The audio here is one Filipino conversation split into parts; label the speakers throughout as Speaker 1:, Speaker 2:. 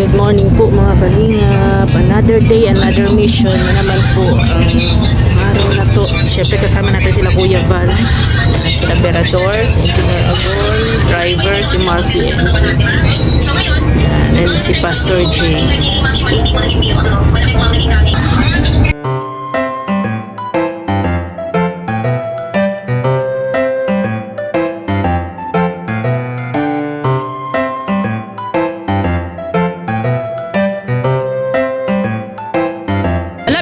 Speaker 1: Good morning po mga kalingap. Another day, another mission na naman po ang araw na to. Siyempre kasama natin sila Kuya Val, sila Berador, si Engineer Agol, driver si Marky and si Pastor J.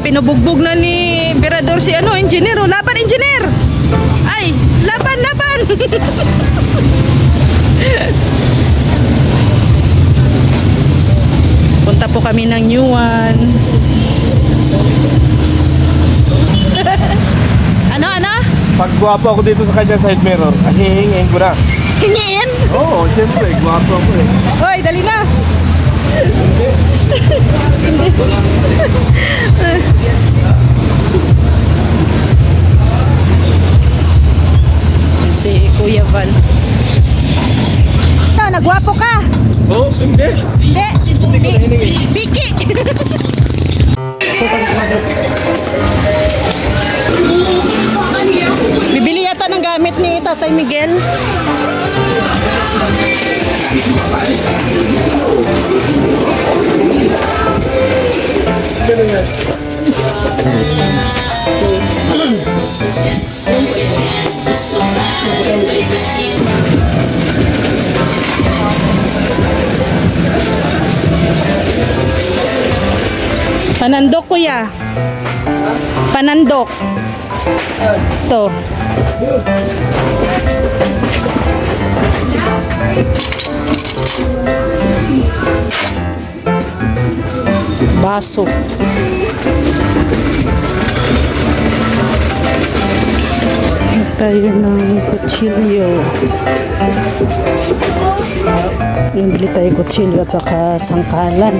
Speaker 1: Pinubugbog na ni Berador si engineer. O, laban engineer! Ay, laban! Punta po kami ng New One. Ano?
Speaker 2: Pag guwapo ako dito sa kanya side mirror, hihingin ko na.
Speaker 1: Hingin?
Speaker 2: Oo, siyempre, guwapo ako eh.
Speaker 1: Hoy, dali na! Si Kuya Val. Nagwapo ka?
Speaker 2: Oo, hindi.
Speaker 1: Hindi. Biki. Bibili yata ng gamit ni Tatay Miguel. Panandok kuya. Panandok. To. Baso. Tayo ng kutsilyo. Bili tayo kutsilyo at saka sangkalan.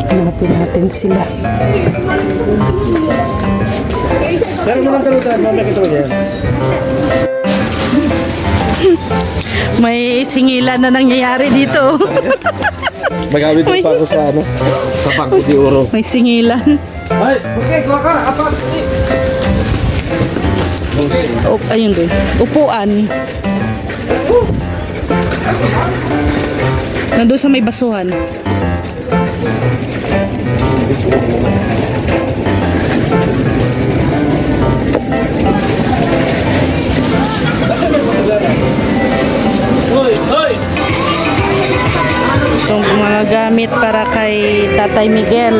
Speaker 1: Hanapin natin sila.
Speaker 2: Pero mo lang kalutan, mamaya kita mo yan.
Speaker 1: May singilan na nangyayari dito.
Speaker 2: Magamit pa ako sa sa Bangko de Oro.
Speaker 1: May singilan.
Speaker 2: Ay, okay, kuha ka, apat.
Speaker 1: Ayun doon. Upuan. Nandun sa may basuhan. Itong mga gamit para kay Tatay Miguel.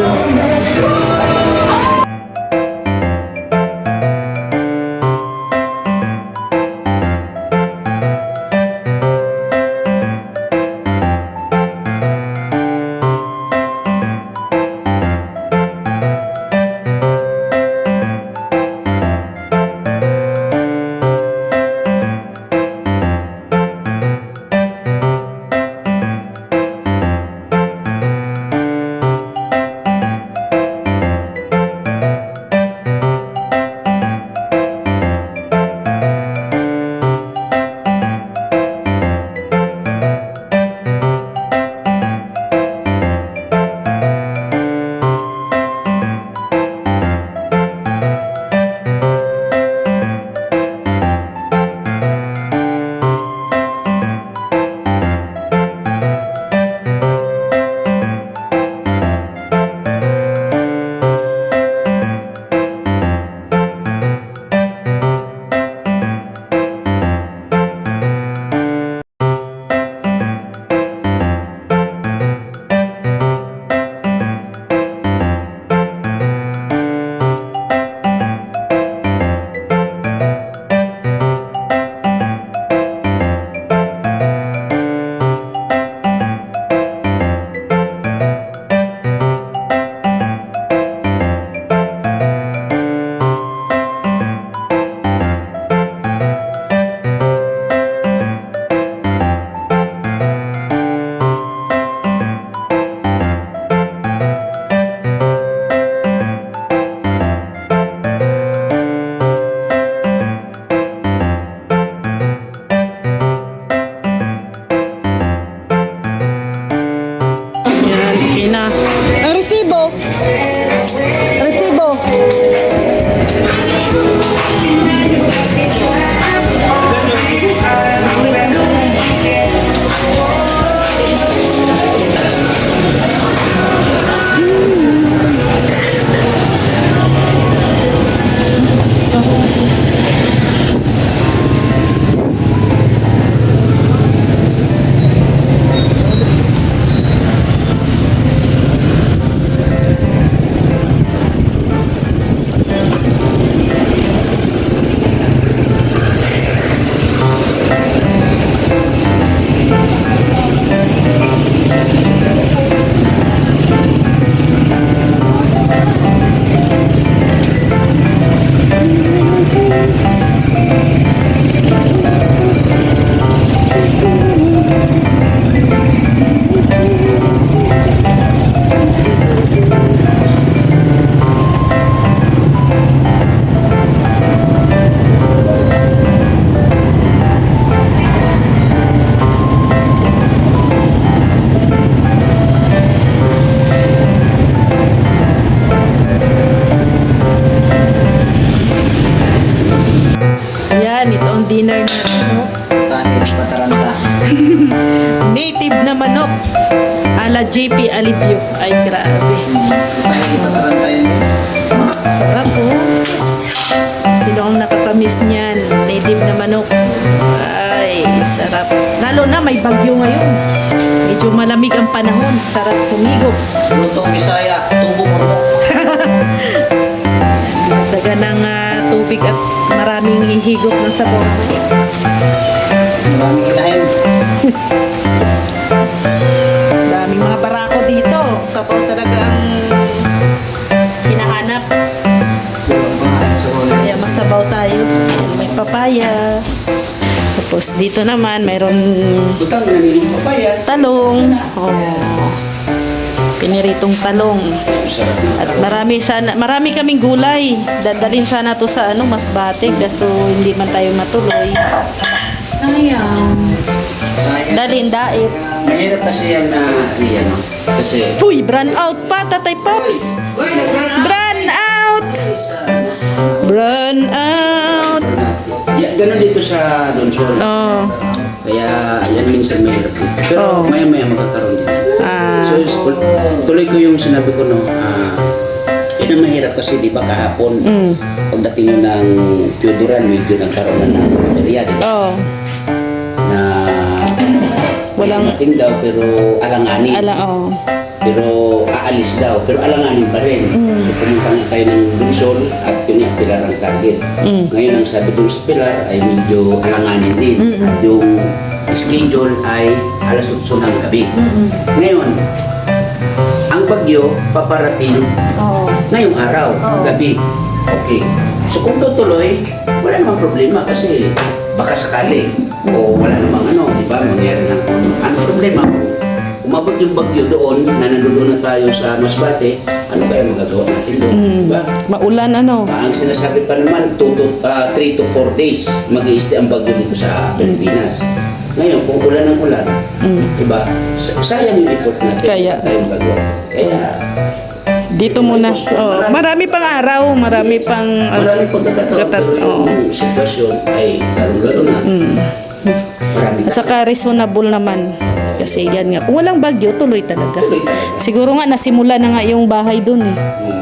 Speaker 1: na manok. Ala JP Alipio. Ay, grabe. Sarap po. Sino ang nakakamiss niyan? Native na manok. Ay, sarap. Lalo na may bagyo ngayon. Medyo malamig ang panahon. Sarap humigop.
Speaker 3: Lutong Bisaya, tubo manok.
Speaker 1: Daga ng tubig at maraming hihigop ng sabon.
Speaker 3: Maraming ilahin.
Speaker 1: Daming mga barako dito. Sabaw talaga ang hinahanap. Kaya masabaw tayo. May papaya. Tapos dito naman mayroon
Speaker 3: Butang naniling papaya.
Speaker 1: talong. Oh. Piniritong talong. At marami kaming gulay. Dadalhin sana to sa Masbate, kaso hindi man tayo matuloy. Sayang. Dalhin daip.
Speaker 3: Mahirap kasi yan na riyan, no? Kasi...
Speaker 1: Uy, brand out pa, Tatay Pops.
Speaker 3: Uy, nag-run out!
Speaker 1: Brand out! Brand out!
Speaker 3: Yeah, ganun dito sa Donsol.
Speaker 1: Oh.
Speaker 3: Kaya yan minsan mahirap dito. Pero
Speaker 1: Oh.
Speaker 3: maya-maya magkakaroon din.
Speaker 1: Ah.
Speaker 3: So, tuloy ko yung sinabi ko, no, yun ang mahirap kasi, di ba, kahapon, pagdating nyo ng Pioduran, medyo nagkaroon na ng area, di ba?
Speaker 1: Oh.
Speaker 3: Na
Speaker 1: Walang-
Speaker 3: dating daw, pero alanganin.
Speaker 1: Oh.
Speaker 3: Pero aalis daw, pero alanganin pa rin. So, pumunta nga kayo ng Donsol at yun yung Pilar ang target. Ngayon, ang sabi doon sa Pilar ay medyo alanganin din. At yung schedule ay alas 8 ng gabi. Ngayon, ang bagyo paparating
Speaker 1: Oh.
Speaker 3: ngayong araw, gabi. Okay. So kung tutuloy, wala namang problema kasi baka sakali o wala namang di ba, mangyari na ang problema kung umabot yung bagyo doon na nandoon na tayo sa Masbate, ano kaya magagawa natin doon, di ba?
Speaker 1: Maulan
Speaker 3: Ang sinasabi pa naman, 3 to 4 days mag-i-stay ang bagyo dito sa Pilipinas. Ngayon, kung ulan ng ulan, diba, sayang yung effort natin.
Speaker 1: Kaya.
Speaker 3: Tayo magagawa. Kaya,
Speaker 1: Dito muna. Oh. Marami pang araw, marami pang
Speaker 3: marami pagkakataon, pero yung sitwasyon ay lalo-lalo na. Marami
Speaker 1: At saka reasonable naman. Kasi yan nga, kung walang bagyo, tuloy talaga.
Speaker 3: Tuloy talaga.
Speaker 1: Siguro nga, nasimula na nga yung bahay dun eh.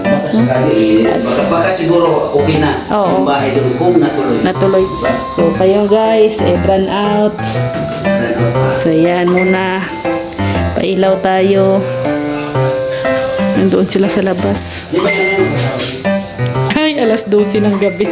Speaker 3: Baka sakali, baka siguro okay na
Speaker 1: Oo.
Speaker 3: yung bahay doon kung natuloy.
Speaker 1: Natuloy.
Speaker 3: Diba?
Speaker 1: So, kayo guys, brand out.
Speaker 3: Run out pa.
Speaker 1: So, yan muna. Pailaw tayo. Nandoon sila sa labas.
Speaker 3: Di ba yan?
Speaker 1: Ay, alas 12 ng gabi.